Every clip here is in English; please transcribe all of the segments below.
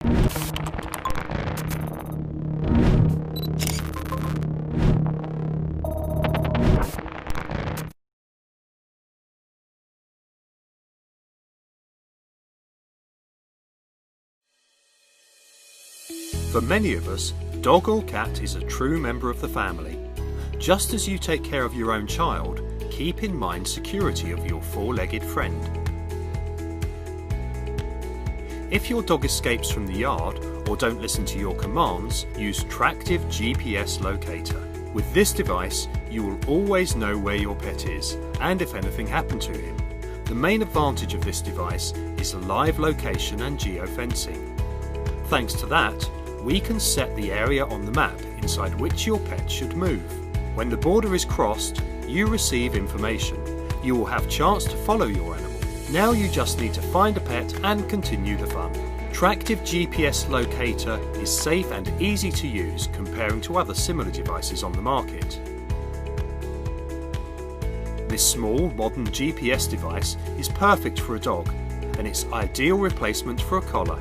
For many of us, dog or cat is a true member of the family. Just as you take care of your own child, keep in mind security of your four-legged friend. If your dog escapes from the yard or don't listen to your commands, use Tractive GPS Locator. With this device, you will always know where your pet is and if anything happened to him. The main advantage of this device is live location and geofencing. Thanks to that, we can set the area on the map inside which your pet should move. When the border is crossed, you receive information. You will have chance to follow your animal. Now you just need to find a pet and continue the fun. Tractive GPS Locator is safe and easy to use comparing to other similar devices on the market. This small, modern GPS device is perfect for a dog, and it's ideal replacement for a collar.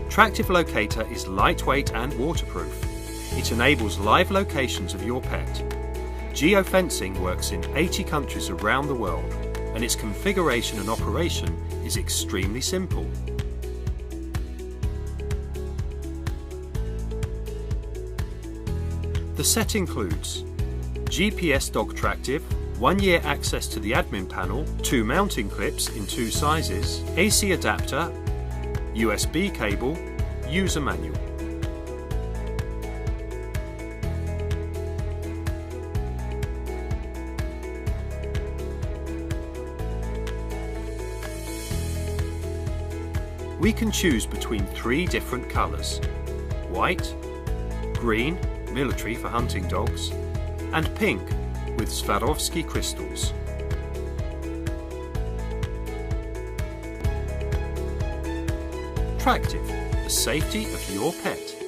Tractive Locator is lightweight and waterproof. It enables live locations of your pet. Geofencing works in 80 countries around the world, and its configuration and operation is extremely simple. The set includes GPS Dog Tractive, 1-year access to the admin panel, 2 mounting clips in 2 sizes, AC adapter, USB cable, user manual. We can choose between 3 different colours: white, green, military for hunting dogs, and pink with Swarovski crystals. Tractive, the safety of your pet.